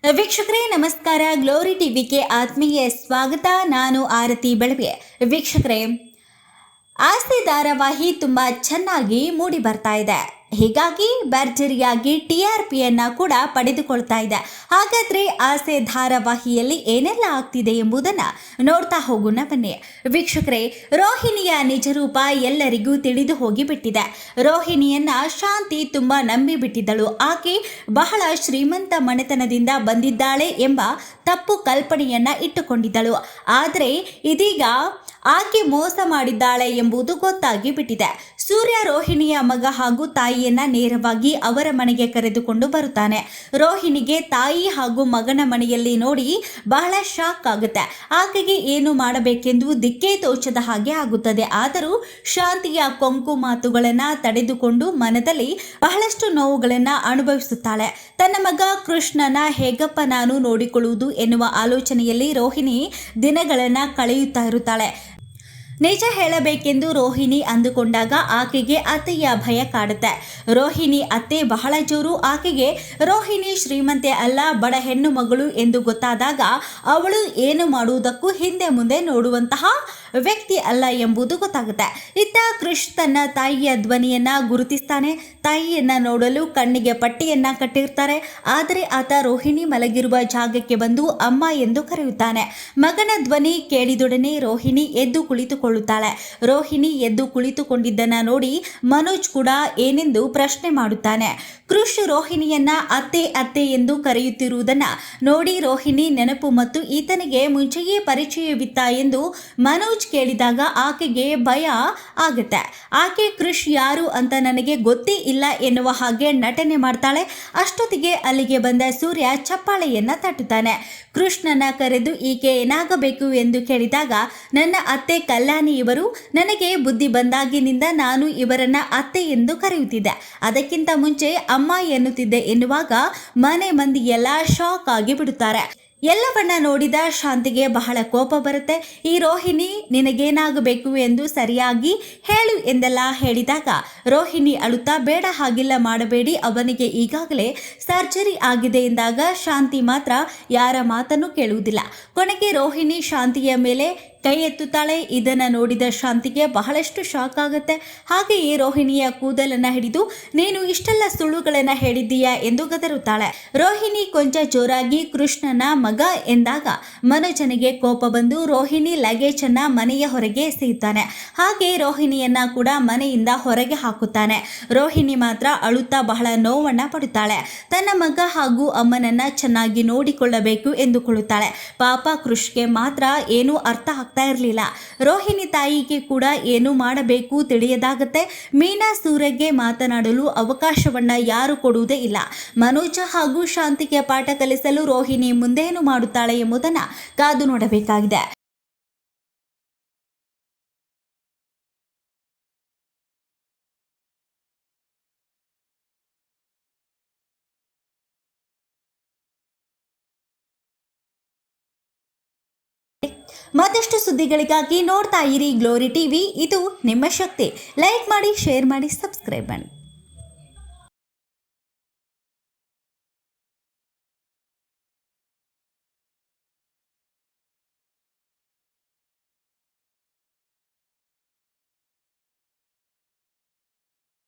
ವೀಕ್ಷಕರೇ ನಮಸ್ಕಾರ. ಗ್ಲೋರಿ ಟಿವಿಗೆ ಆತ್ಮೀಯ ಸ್ವಾಗತ. ನಾನು ಆರತಿ ಬೆಳವೆ. ವೀಕ್ಷಕರೇ, ಆಸ್ತಿ ಧಾರಾವಾಹಿ ತುಂಬ ಚೆನ್ನಾಗಿ ಮೂಡಿ ಬರ್ತಾ ಇದೆ. ಹೀಗಾಗಿ ಭರ್ಜರಿಯಾಗಿ TRPಯನ್ನು ಕೂಡ ಪಡೆದುಕೊಳ್ತಾ ಇದೆ. ಹಾಗಾದರೆ ಆಸೆ ಧಾರಾವಾಹಿಯಲ್ಲಿ ಏನೆಲ್ಲ ಆಗ್ತಿದೆ ಎಂಬುದನ್ನು ನೋಡ್ತಾ ಹೋಗೋಣ ಬನ್ನಿ. ವೀಕ್ಷಕರೇ, ರೋಹಿಣಿಯ ನಿಜರೂಪ ಎಲ್ಲರಿಗೂ ತಿಳಿದು ಹೋಗಿಬಿಟ್ಟಿದೆ. ರೋಹಿಣಿಯನ್ನ ಶಾಂತಿ ತುಂಬ ನಂಬಿಬಿಟ್ಟಿದ್ದಳು. ಆಕೆ ಬಹಳ ಶ್ರೀಮಂತ ಮನೆತನದಿಂದ ಬಂದಿದ್ದಾಳೆ ಎಂಬ ತಪ್ಪು ಕಲ್ಪನೆಯನ್ನ ಇಟ್ಟುಕೊಂಡಿದ್ದಳು. ಆದರೆ ಇದೀಗ ಆಕೆ ಮೋಸ ಮಾಡಿದ್ದಾಳೆ ಎಂಬುದು ಗೊತ್ತಾಗಿ ಬಿಟ್ಟಿದೆ. ಸೂರ್ಯ ರೋಹಿಣಿಯ ಮಗ ಹಾಗೂ ತಾಯಿಯನ್ನ ನೇರವಾಗಿ ಅವರ ಮನೆಗೆ ಕರೆದುಕೊಂಡು ಬರುತ್ತಾನೆ. ರೋಹಿಣಿಗೆ ತಾಯಿ ಹಾಗೂ ಮಗನ ಮನೆಯಲ್ಲಿ ನೋಡಿ ಬಹಳ ಶಾಕ್ ಆಗುತ್ತೆ. ಆಕೆಗೆ ಏನು ಮಾಡಬೇಕೆಂದು ದಿಕ್ಕೇ ತೋಚದ ಹಾಗೆ ಆಗುತ್ತದೆ. ಆದರೂ ಶಾಂತಿಯ ಕೊಂಕು ಮಾತುಗಳನ್ನ ತಡೆದುಕೊಂಡು ಮನದಲ್ಲಿ ಬಹಳಷ್ಟು ನೋವುಗಳನ್ನ ಅನುಭವಿಸುತ್ತಾಳೆ. ತನ್ನ ಮಗ ಕೃಷ್ಣನ ಹೇಗಪ್ಪ ನಾನು ನೋಡಿಕೊಳ್ಳುವುದು ಎನ್ನುವ ಆಲೋಚನೆಯಲ್ಲಿ ರೋಹಿಣಿ ದಿನಗಳನ್ನ ಕಳೆಯುತ್ತಾ ಇರುತ್ತಾಳೆ. ನಿಜ ಹೇಳಬೇಕೆಂದು ರೋಹಿಣಿ ಅಂದುಕೊಂಡಾಗ ಆಕೆಗೆ ಅತ್ತೆಯ ಭಯ ಕಾಡುತ್ತೆ. ರೋಹಿಣಿ ಅತ್ತೆ ಬಹಳ ಜೋರು. ಆಕೆಗೆ ರೋಹಿಣಿ ಶ್ರೀಮಂತೆ ಅಲ್ಲ, ಬಡ ಹೆಣ್ಣು ಮಗಳು ಎಂದು ಗೊತ್ತಾದಾಗ ಅವಳು ಏನು ಮಾಡುವುದಕ್ಕೂ ಹಿಂದೆ ಮುಂದೆ ನೋಡುವಂತಹ ವ್ಯಕ್ತಿ ಅಲ್ಲ ಎಂಬುದು ಗೊತ್ತಾಗುತ್ತೆ. ಇತ್ತ ಕೃಷ್ ತನ್ನ ತಾಯಿಯ ಧ್ವನಿಯನ್ನ ಗುರುತಿಸ್ತಾನೆ. ತಾಯಿಯನ್ನ ನೋಡಲು ಕಣ್ಣಿಗೆ ಪಟ್ಟಿಯನ್ನ ಕಟ್ಟಿರ್ತಾರೆ. ಆದರೆ ಆತ ರೋಹಿಣಿ ಮಲಗಿರುವ ಜಾಗಕ್ಕೆ ಬಂದು ಅಮ್ಮ ಎಂದು ಕರೆಯುತ್ತಾನೆ. ಮಗನ ಧ್ವನಿ ಕೇಳಿದೊಡನೆ ರೋಹಿಣಿ ಎದ್ದು ಕುಳಿತುಕೊಳ್ಳುತ್ತಾಳೆ. ರೋಹಿಣಿ ಎದ್ದು ಕುಳಿತುಕೊಂಡಿದ್ದನ್ನ ನೋಡಿ ಮನೋಜ್ ಕೂಡ ಏನೆಂದು ಪ್ರಶ್ನೆ ಮಾಡುತ್ತಾನೆ. ಕೃಷ್ ರೋಹಿಣಿಯನ್ನ ಅತ್ತೆ ಅತ್ತೆ ಎಂದು ಕರೆಯುತ್ತಿರುವುದನ್ನ ನೋಡಿ ರೋಹಿಣಿ ನೆನಪು ಮತ್ತು ಈತನಿಗೆ ಮುಂಚೆಯೇ ಪರಿಚಯವಿತ್ತ ಎಂದು ಮನೋಜ್ ಕೇಳಿದಾಗ ಆಕೆಗೆ ಭಯ ಆಗುತ್ತೆ. ಆಕೆ ಕೃಷ್ ಯಾರು ಅಂತ ನನಗೆ ಗೊತ್ತೇ ಇಲ್ಲ ಎನ್ನುವ ಹಾಗೆ ನಟನೆ ಮಾಡ್ತಾಳೆ. ಅಷ್ಟೊತ್ತಿಗೆ ಅಲ್ಲಿಗೆ ಬಂದ ಸೂರ್ಯ ಚಪ್ಪಾಳೆಯನ್ನ ತಟ್ಟುತ್ತಾನೆ. ಕೃಷ್ಣನ ಕರೆದು ಈಕೆ ಏನಾಗಬೇಕು ಎಂದು ಕೇಳಿದಾಗ, ನನ್ನ ಅತ್ತೆ ಕಲ್ಯಾಣಿ ಇವರು. ನನಗೆ ಬುದ್ಧಿ ಬಂದಾಗಿನಿಂದ ನಾನು ಇವರನ್ನ ಅತ್ತೆ ಎಂದು ಕರೆಯುತ್ತಿದ್ದೆ. ಅದಕ್ಕಿಂತ ಮುಂಚೆ ಅಮ್ಮ ಎನ್ನುತ್ತಿದ್ದೆ ಎನ್ನುವಾಗ ಮನೆ ಮಂದಿ ಎಲ್ಲ ಶಾಕ್ ಆಗಿ ಬಿಡುತ್ತಾರೆ. ಎಲ್ಲವನ್ನ ನೋಡಿದ ಶಾಂತಿಗೆ ಬಹಳ ಕೋಪ ಬರುತ್ತೆ. ಈ ರೋಹಿಣಿ ನಿನಗೇನಾಗಬೇಕು ಎಂದು ಸರಿಯಾಗಿ ಹೇಳು ಎಂದೆಲ್ಲ ಹೇಳಿದಾಗ ರೋಹಿಣಿ ಅಳುತ್ತಾ, ಬೇಡ ಹಾಗಿಲ್ಲ ಮಾಡಬೇಡಿ, ಅವನಿಗೆ ಈಗಾಗಲೇ ಸರ್ಜರಿ ಆಗಿದೆ ಎಂದಾಗ ಶಾಂತಿ ಮಾತ್ರ ಯಾರ ಮಾತನ್ನು ಕೇಳುವುದಿಲ್ಲ. ಕೊನೆಗೆ ರೋಹಿಣಿ ಶಾಂತಿಯ ಮೇಲೆ ಕೈ ಎತ್ತುತ್ತಾಳೆ. ಇದನ್ನು ನೋಡಿದ ಶಾಂತಿಗೆ ಬಹಳಷ್ಟು ಶಾಕ್ ಆಗುತ್ತೆ. ಹಾಗೆಯೇ ರೋಹಿಣಿಯ ಕೂದಲನ್ನ ಹಿಡಿದು, ನೀನು ಇಷ್ಟೆಲ್ಲ ಸುಳ್ಳುಗಳನ್ನ ಹೇಳಿದ್ದೀಯಾ ಎಂದು ಗದರುತ್ತಾಳೆ. ರೋಹಿಣಿ ಕೊಂಚ ಜೋರಾಗಿ ಕೃಷ್ಣನ ಮಗ ಎಂದಾಗ ಮನೋಜನಿಗೆ ಕೋಪ ಬಂದು ರೋಹಿಣಿ ಲಗೇಜ್ ಅನ್ನ ಮನೆಯ ಹೊರಗೆ ಎಸೆಯುತ್ತಾನೆ. ಹಾಗೆ ರೋಹಿಣಿಯನ್ನ ಕೂಡ ಮನೆಯಿಂದ ಹೊರಗೆ ಹಾಕುತ್ತಾನೆ. ರೋಹಿಣಿ ಮಾತ್ರ ಅಳುತ್ತಾ ಬಹಳ ನೋವನ್ನ ಪಡುತ್ತಾಳೆ. ತನ್ನ ಮಗ ಹಾಗೂ ಅಮ್ಮನನ್ನ ಚೆನ್ನಾಗಿ ನೋಡಿಕೊಳ್ಳಬೇಕು ಎಂದುಕೊಳ್ಳುತ್ತಾಳೆ. ಪಾಪ ಕೃಷ್ಗೆ ಮಾತ್ರ ಏನೂ ಅರ್ಥ ಆಗ್ತಾ ಇರಲಿಲ್ಲ. ರೋಹಿಣಿ ತಾಯಿಗೆ ಕೂಡ ಏನು ಮಾಡಬೇಕು ತಿಳಿಯದಾಗತ್ತೆ. ಮೀನಾ ಸೂರ್ಯಗೆ ಮಾತನಾಡಲು ಅವಕಾಶವನ್ನ ಯಾರು ಕೊಡುವುದೇ ಇಲ್ಲ. ಮನೋಜ ಹಾಗೂ ಶಾಂತಿಗೆ ಪಾಠ ಕಲಿಸಲು ರೋಹಿಣಿ ಮುಂದೇನು ಮಾಡುತ್ತಾಳೆ ಎಂಬುದನ್ನು ಕಾದು ನೋಡಬೇಕಾಗಿದೆ. ಮತ್ತಷ್ಟು ಸುದ್ದಿಗಳಿಗಾಗಿ ನೋಡ್ತಾ ಇರಿ ಗ್ಲೋರಿ ಟಿವಿ. ಇದು ನಿಮ್ಮ ಶಕ್ತಿ. ಲೈಕ್ ಮಾಡಿ, ಶೇರ್ ಮಾಡಿ, ಸಬ್ಸ್ಕ್ರೈಬ್ ಮಾಡಿ.